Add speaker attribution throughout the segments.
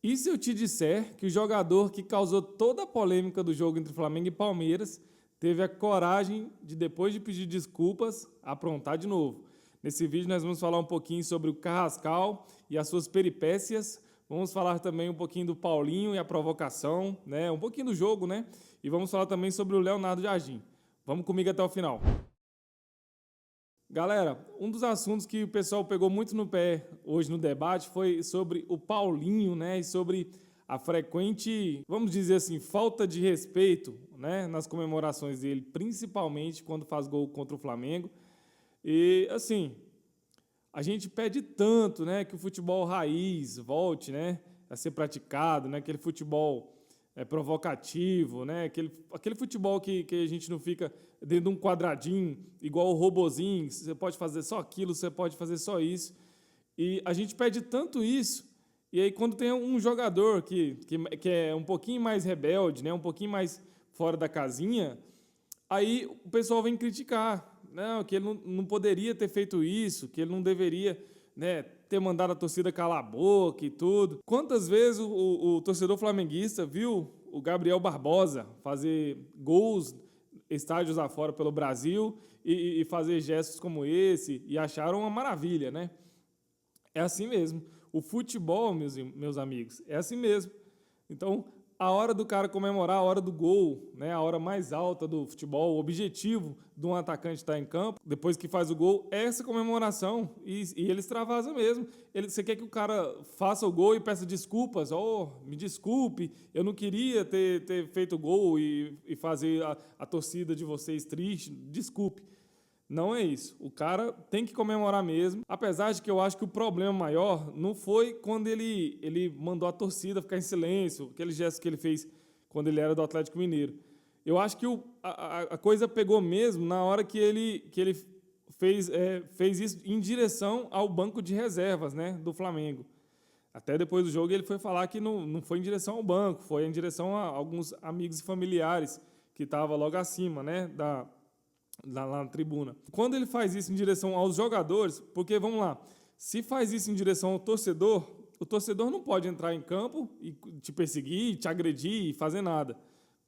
Speaker 1: E se eu te disser que o jogador que causou toda a polêmica do jogo entre Flamengo e Palmeiras teve a coragem de, depois de pedir desculpas, aprontar de novo? Nesse vídeo nós vamos falar um pouquinho sobre o Carrascal e as suas peripécias. Vamos falar também um pouquinho do Paulinho e a provocação, né? Um pouquinho do jogo, né? E vamos falar também sobre o Leonardo Jardim. Vamos comigo até o final. Galera, um dos assuntos que o pessoal pegou muito no pé hoje no debate foi sobre o Paulinho, né? E sobre a frequente, vamos dizer assim, falta de respeito, né? Nas comemorações dele, principalmente quando faz gol contra o Flamengo. E, assim, a gente pede tanto, né? Que o futebol raiz volte, né? A ser praticado, né? Aquele futebol provocativo, né? Aquele futebol que a gente não fica dentro de um quadradinho, igual o robozinho, você pode fazer só aquilo, você pode fazer só isso. E a gente pede tanto isso, e aí quando tem um jogador que é um pouquinho mais rebelde, né? Um pouquinho mais fora da casinha, aí o pessoal vem criticar, não, que ele não poderia ter feito isso, que ele não deveria, né, ter mandado a torcida calar a boca e tudo. Quantas vezes o torcedor flamenguista viu o Gabriel Barbosa fazer gols, estádios afora pelo Brasil e fazer gestos como esse e acharam uma maravilha, né? É assim mesmo. O futebol, meus amigos, é assim mesmo. Então, a hora do cara comemorar, a hora do gol, né, a hora mais alta do futebol, o objetivo de um atacante estar em campo, depois que faz o gol, é essa comemoração. E ele extravasa mesmo. Você quer que o cara faça o gol e peça desculpas? Oh, me desculpe, eu não queria ter feito o gol e fazer a torcida de vocês triste. Desculpe. Não é isso. O cara tem que comemorar mesmo. Apesar de que eu acho que o problema maior não foi quando ele mandou a torcida ficar em silêncio, aquele gesto que ele fez quando ele era do Atlético Mineiro. Eu acho que a coisa pegou mesmo na hora que ele fez isso em direção ao banco de reservas, né, do Flamengo. Até depois do jogo ele foi falar que não foi em direção ao banco, foi em direção a alguns amigos e familiares que estavam logo acima, né, lá na tribuna. Quando ele faz isso em direção aos jogadores, porque, vamos lá, se faz isso em direção ao torcedor, o torcedor não pode entrar em campo e te perseguir, te agredir e fazer nada.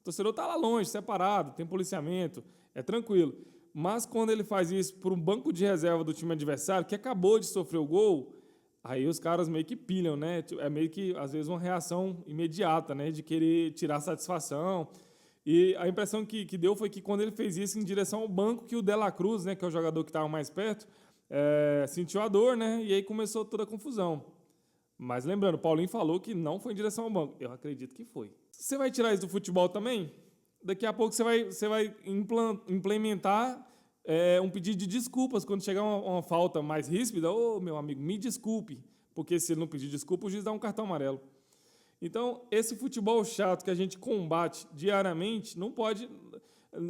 Speaker 1: O torcedor está lá longe, separado, tem policiamento, é tranquilo. Mas quando ele faz isso por um banco de reserva do time adversário, que acabou de sofrer o gol, aí os caras meio que pilham, né? É meio que, às vezes, uma reação imediata, né? De querer tirar satisfação. E a impressão que deu foi que quando ele fez isso em direção ao banco, que o De La Cruz, né, que é o jogador que estava mais perto, sentiu a dor, né? E aí começou toda a confusão. Mas lembrando, o Paulinho falou que não foi em direção ao banco. Eu acredito que foi. Você vai tirar isso do futebol também? Daqui a pouco você vai implementar um pedido de desculpas quando chegar uma falta mais ríspida. Ô, meu amigo, me desculpe. Porque se ele não pedir desculpa, o juiz dá um cartão amarelo. Então, esse futebol chato que a gente combate diariamente,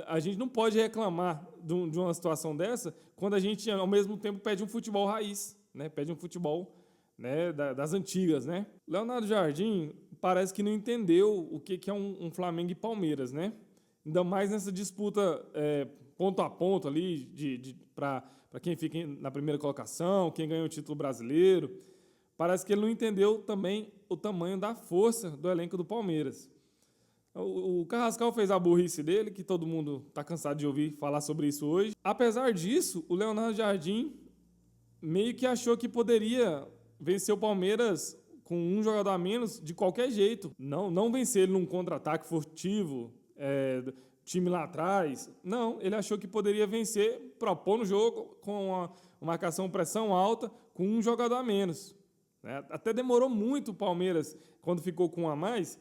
Speaker 1: a gente não pode reclamar de uma situação dessa quando a gente, ao mesmo tempo, pede um futebol raiz, né? Pede um futebol, né, das antigas, né? Leonardo Jardim parece que não entendeu o que é um Flamengo e Palmeiras, né? Ainda mais nessa disputa ponto a ponto ali para quem fica na primeira colocação, quem ganha o título brasileiro. Parece que ele não entendeu também o tamanho da força do elenco do Palmeiras. O Carrascal fez a burrice dele, que todo mundo está cansado de ouvir falar sobre isso hoje. Apesar disso, o Leonardo Jardim meio que achou que poderia vencer o Palmeiras com um jogador a menos de qualquer jeito. Não vencer ele num contra-ataque furtivo, time lá atrás. Não, ele achou que poderia vencer propondo o jogo com uma marcação pressão alta com um jogador a menos. Até demorou muito o Palmeiras, quando ficou com um a mais,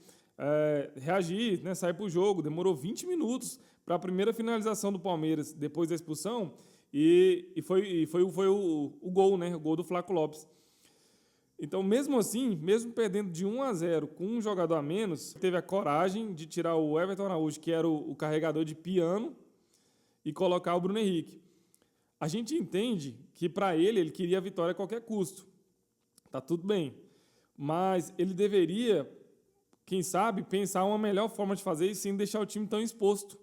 Speaker 1: reagir, né, sair para o jogo. Demorou 20 minutos para a primeira finalização do Palmeiras, depois da expulsão, e foi o gol, né, o gol do Flaco Lopes. Então, mesmo assim, mesmo perdendo de 1-0 com um jogador a menos, teve a coragem de tirar o Everton Araújo, que era o carregador de piano, e colocar o Bruno Henrique. A gente entende que, para ele queria a vitória a qualquer custo. Tá tudo bem, mas ele deveria, quem sabe, pensar uma melhor forma de fazer isso sem deixar o time tão exposto.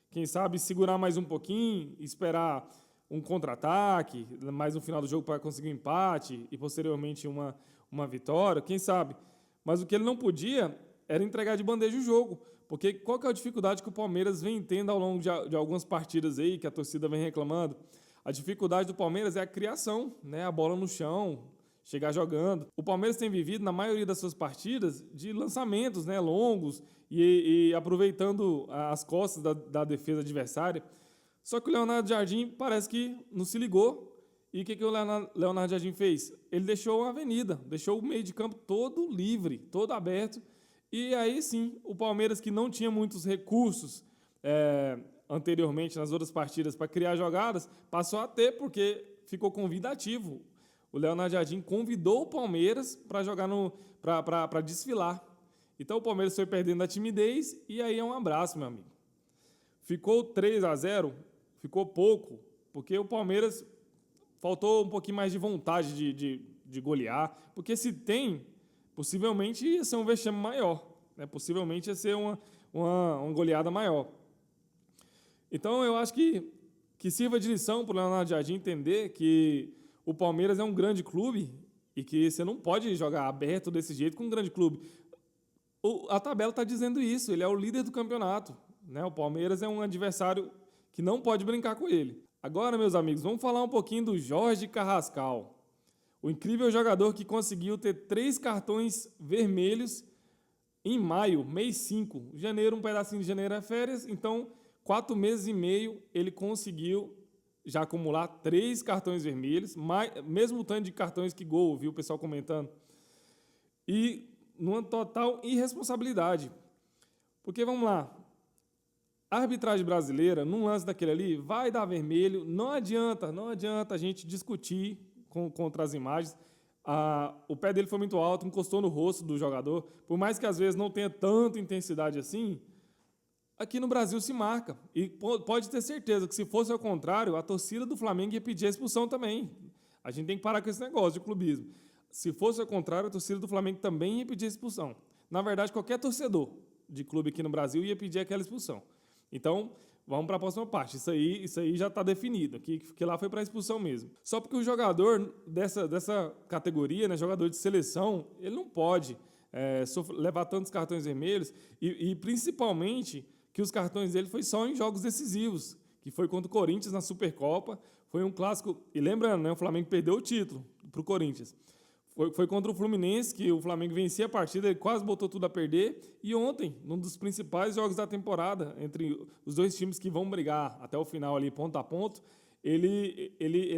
Speaker 1: Quem sabe segurar mais um pouquinho, esperar um contra-ataque, mais no final do jogo para conseguir um empate e posteriormente uma vitória, quem sabe. Mas o que ele não podia era entregar de bandeja o jogo. Porque qual que é a dificuldade que o Palmeiras vem tendo ao longo de algumas partidas aí, que a torcida vem reclamando? A dificuldade do Palmeiras é a criação, né? A bola no chão, chegar jogando. O Palmeiras tem vivido, na maioria das suas partidas, de lançamentos, né, longos e aproveitando as costas da defesa adversária. Só que o Leonardo Jardim parece que não se ligou. E o que o Leonardo Jardim fez? Ele deixou a avenida, deixou o meio de campo todo livre, todo aberto. E aí sim, o Palmeiras, que não tinha muitos recursos anteriormente nas outras partidas para criar jogadas, passou a ter, porque ficou convidativo. O Leonardo Jardim convidou o Palmeiras para jogar para desfilar. Então o Palmeiras foi perdendo a timidez e aí é um abraço, meu amigo. Ficou 3-0, ficou pouco, porque o Palmeiras faltou um pouquinho mais de vontade de golear, porque se tem, possivelmente ia ser um vexame maior, né? Possivelmente ia ser uma goleada maior. Então eu acho que sirva de lição para o Leonardo Jardim entender que o Palmeiras é um grande clube e que você não pode jogar aberto desse jeito com um grande clube. A tabela está dizendo isso, ele é o líder do campeonato, né? O Palmeiras é um adversário que não pode brincar com ele. Agora, meus amigos, vamos falar um pouquinho do Jorge Carrascal, o incrível jogador que conseguiu ter 3 cartões vermelhos em maio, mês 5. Janeiro, um pedacinho de janeiro é férias, então 4 meses e meio ele conseguiu já acumular 3 cartões vermelhos, mesmo tanto de cartões que gol, viu o pessoal comentando. E numa total irresponsabilidade. Porque, vamos lá, a arbitragem brasileira, num lance daquele ali, vai dar vermelho, não adianta a gente discutir contra as imagens. O pé dele foi muito alto, encostou no rosto do jogador, por mais que às vezes não tenha tanta intensidade assim, aqui no Brasil se marca. E pode ter certeza que se fosse ao contrário, a torcida do Flamengo ia pedir a expulsão também. A gente tem que parar com esse negócio de clubismo. Se fosse ao contrário, a torcida do Flamengo também ia pedir a expulsão. Na verdade, qualquer torcedor de clube aqui no Brasil ia pedir aquela expulsão. Então, vamos para a próxima parte. Isso aí já está definido, que lá foi para a expulsão mesmo. Só porque o jogador dessa categoria, né, jogador de seleção, ele não pode levar tantos cartões vermelhos e principalmente que os cartões dele foi só em jogos decisivos, que foi contra o Corinthians na Supercopa, foi um clássico, e lembrando, né, o Flamengo perdeu o título para o Corinthians. Foi contra o Fluminense que o Flamengo vencia a partida, ele quase botou tudo a perder. E ontem, num dos principais jogos da temporada, entre os dois times que vão brigar até o final ali, ponto a ponto, ele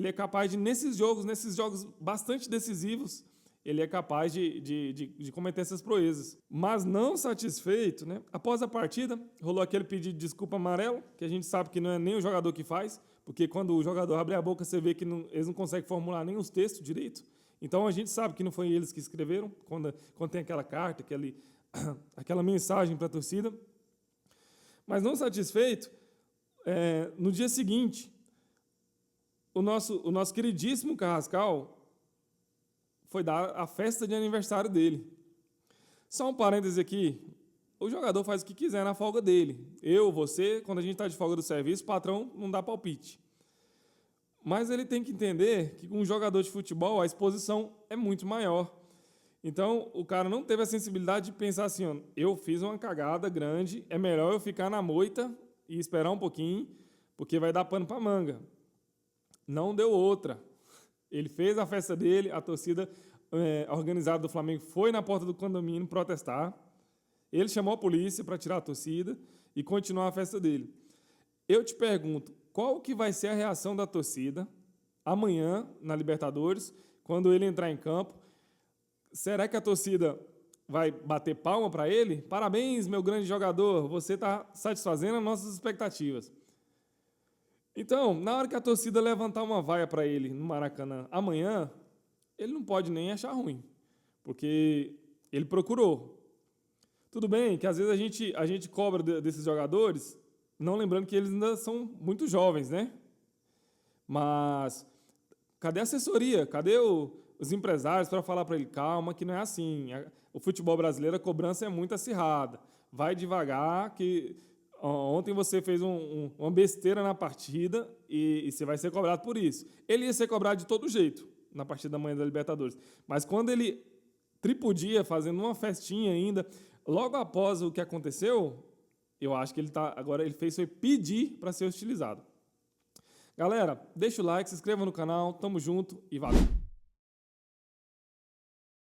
Speaker 1: é capaz de, nesses jogos bastante decisivos, ele é capaz de cometer essas proezas. Mas não satisfeito, né? Após a partida, rolou aquele pedido de desculpa amarelo, que a gente sabe que não é nem o jogador que faz, porque quando o jogador abre a boca, você vê que eles não conseguem formular nem os textos direito. Então, a gente sabe que não foi eles que escreveram, quando tem aquela carta, aquela mensagem para a torcida. Mas não satisfeito, no dia seguinte, o nosso queridíssimo Carrascal foi dar a festa de aniversário dele. Só um parêntese aqui, o jogador faz o que quiser na folga dele. Eu, você, quando a gente está de folga do serviço, o patrão não dá palpite. Mas ele tem que entender que com um jogador de futebol a exposição é muito maior. Então, o cara não teve a sensibilidade de pensar assim, ó, eu fiz uma cagada grande, é melhor eu ficar na moita e esperar um pouquinho, porque vai dar pano para manga. Não deu outra. Ele fez a festa dele, a torcida organizada do Flamengo foi na porta do condomínio protestar, ele chamou a polícia para tirar a torcida e continuar a festa dele. Eu te pergunto, qual que vai ser a reação da torcida amanhã na Libertadores, quando ele entrar em campo? Será que a torcida vai bater palma para ele? Parabéns, meu grande jogador, você está satisfazendo as nossas expectativas. Então, na hora que a torcida levantar uma vaia para ele no Maracanã amanhã, ele não pode nem achar ruim, porque ele procurou. Tudo bem que às vezes a gente cobra desses jogadores, não lembrando que eles ainda são muito jovens, né? Mas cadê a assessoria? Cadê os empresários para falar para ele, calma, que não é assim. O futebol brasileiro, a cobrança é muito acirrada. Vai devagar, que ontem você fez uma besteira na partida e você vai ser cobrado por isso. Ele ia ser cobrado de todo jeito na partida da manhã da Libertadores. Mas quando ele tripudia, fazendo uma festinha ainda. Logo após o que aconteceu, eu acho que agora ele fez foi pedir para ser hostilizado. Galera, deixa o like, se inscreva no canal, tamo junto e valeu!